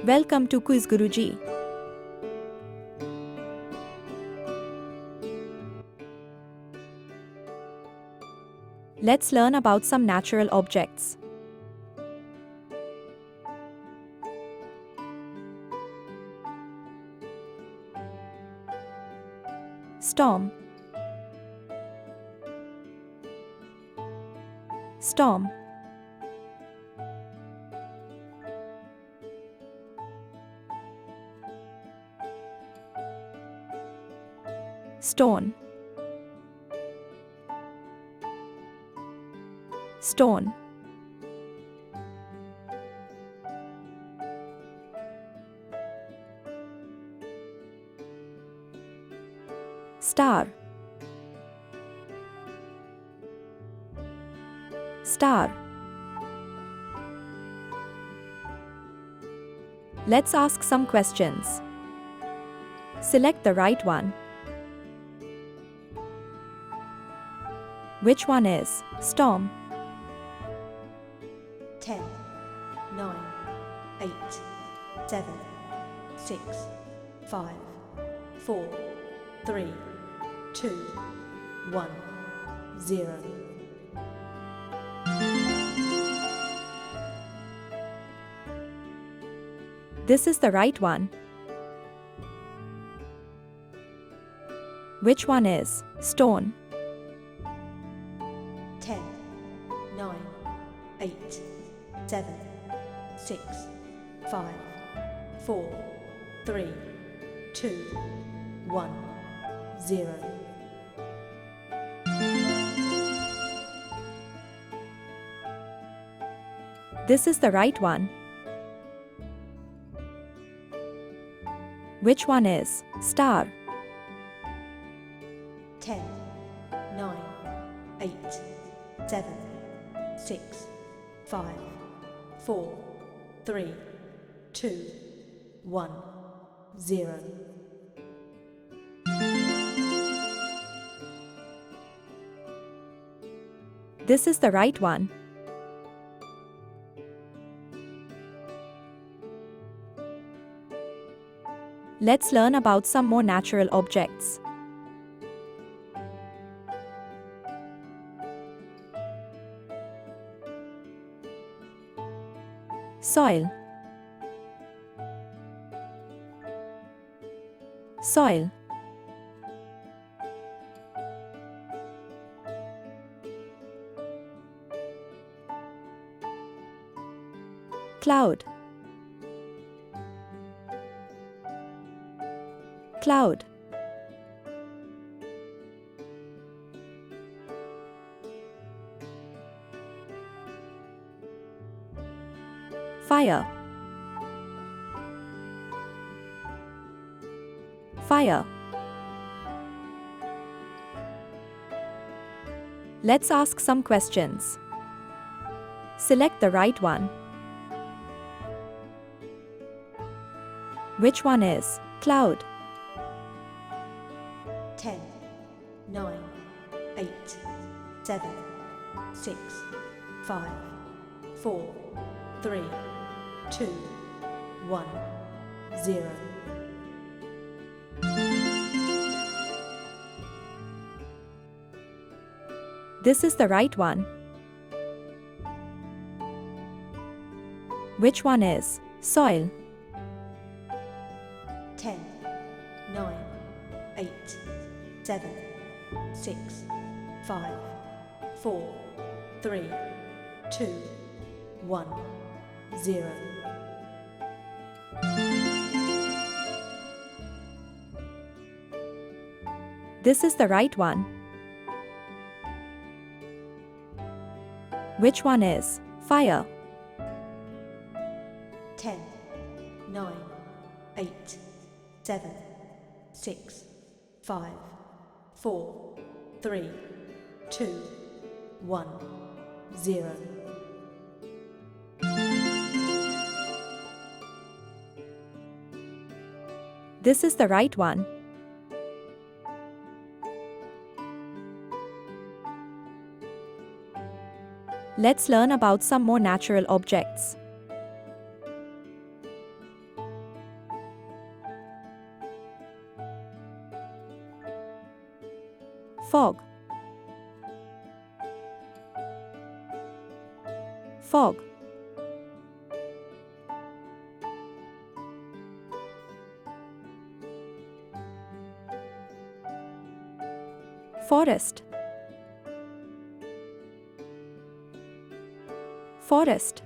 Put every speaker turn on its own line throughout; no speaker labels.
Welcome to Quiz Guruji. Let's learn about some natural objects. Storm. Storm. Stone. Stone. Star. Star. Let's ask some questions. Select the right one. Which one is storm?
10, 9, 8, 7, 6, 5, 4, 3, 2, 1, 0.
This is the right one. Which one is stone?
10, 9, 8, 7, 6, 5, 4, 3, 2, 1, 0.
This is the right one. Which one is star?
10, 9, 8, 7, 6, 5, 4, 3, 2, 1, 0.
This is the right one. Let's learn about some more natural objects. Soil. Soil. Cloud. Cloud. Fire. Fire. Let's ask some questions. Select the right one. Which one is cloud?
10, 9, 8, 7, 6, 5, 4, 3, 2, 1, 0.
This is the right one. Which one is soil?
10, 9, 8, 7, 6, 5, 4, 3, 2, 1, 0.
This is the right one. Which one is fire?
10, 9, 8, 7, 6, 5, 4, 3, 2, 1, 0.
This is the right one. Let's learn about some more natural objects. Fog. Fog. Forest. Forest.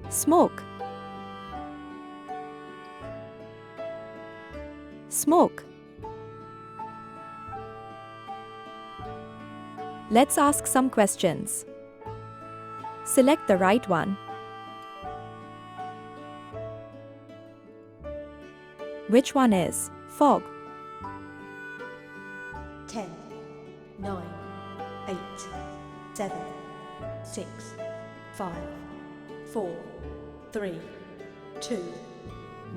Smoke. Smoke. Let's ask some questions. Select the right one. Which one is fog?
10, 9, 8, 7, 6, 5, 4, 3, 2,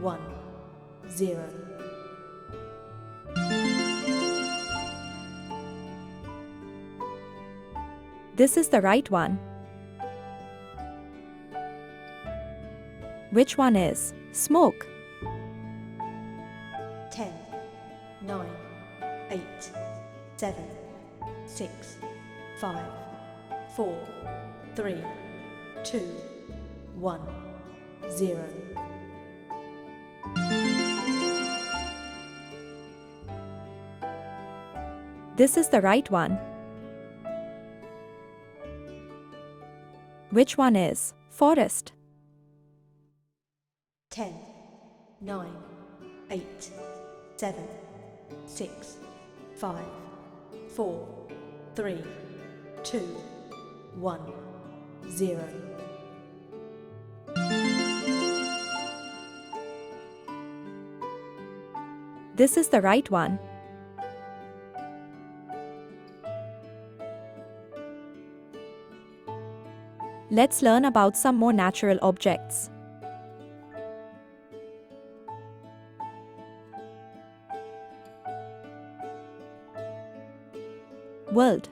1, 0.
This is the right one. Which one is smoke?
10, 9, 8, 7, 6, 5, 4, 3, 2, 1, 0.
This is the right one. Which one is forest?
10, 9, 8, 7, 6, 5, 4, 3, 2, 1, 0.
This is the right one. Let's learn about some more natural objects. World.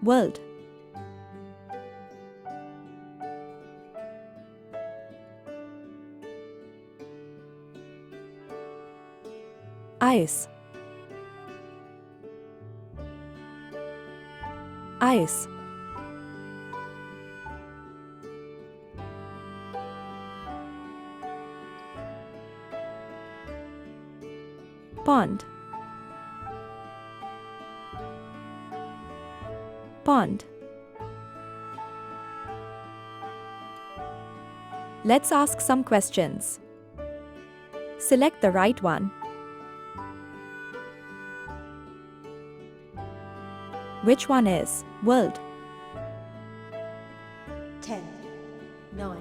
World. Ice. Ice. Pond. Pond. Let's ask some questions. Select the right one. Which one is world?
10, 9,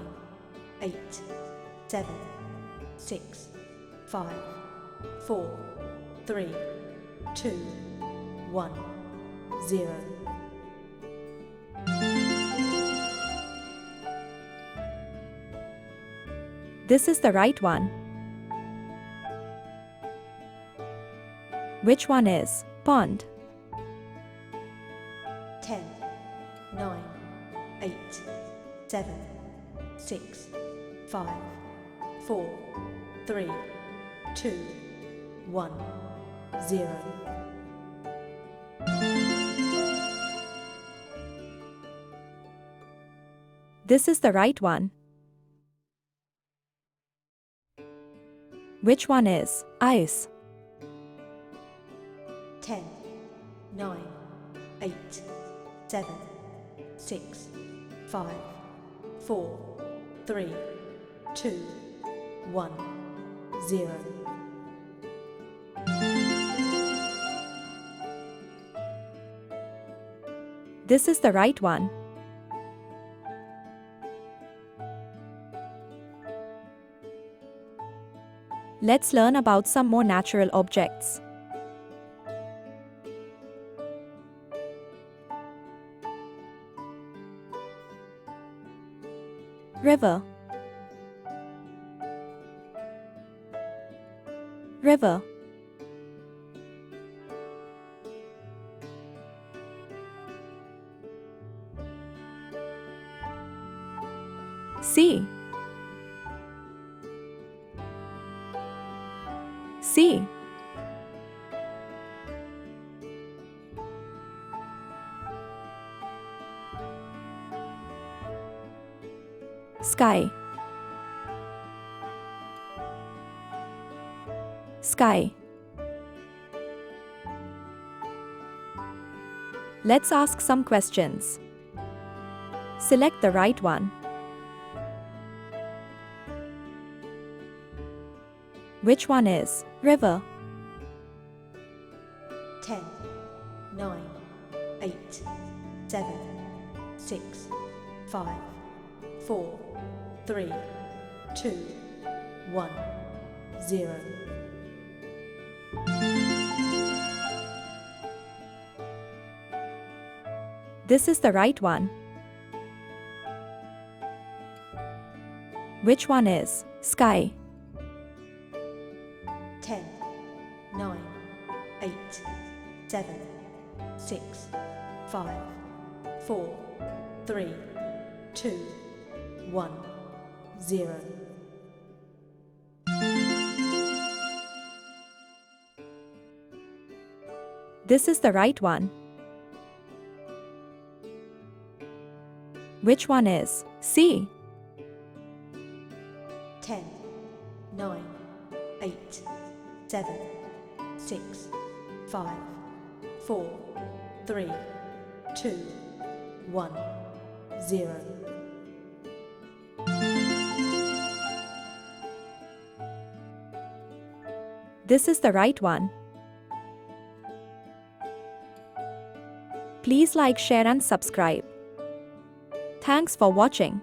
8, 7, 6, 5, 4, 3, 2, 1, 0.
This is the right one. Which one is pond?
10, 9, 8, 7, 6, 5, 4, 3, 2, 1, 0.
This is the right one. Which one is ice?
10, 9, 8, 7, 6, 5, 4, 3, 2, 1, 0.
This is the right one. Let's learn about some more natural objects. River. River. C. C. Sky. Sky. Let's ask some questions. Select the right one. Which one is river?
10, 9, 8, 7, 6, 5, 4, 3, 2, 1, 0.
This is the right one. Which one is sky?
10, 9, 8, 7, 6, 5, 4, 3, 2, 1, 0.
This is the right one. Which one is C?
10, 9, 8, 7, 6, 5, 4, 3, 2, 1, 0.
This is the right one. Please like, share and subscribe. Thanks for watching.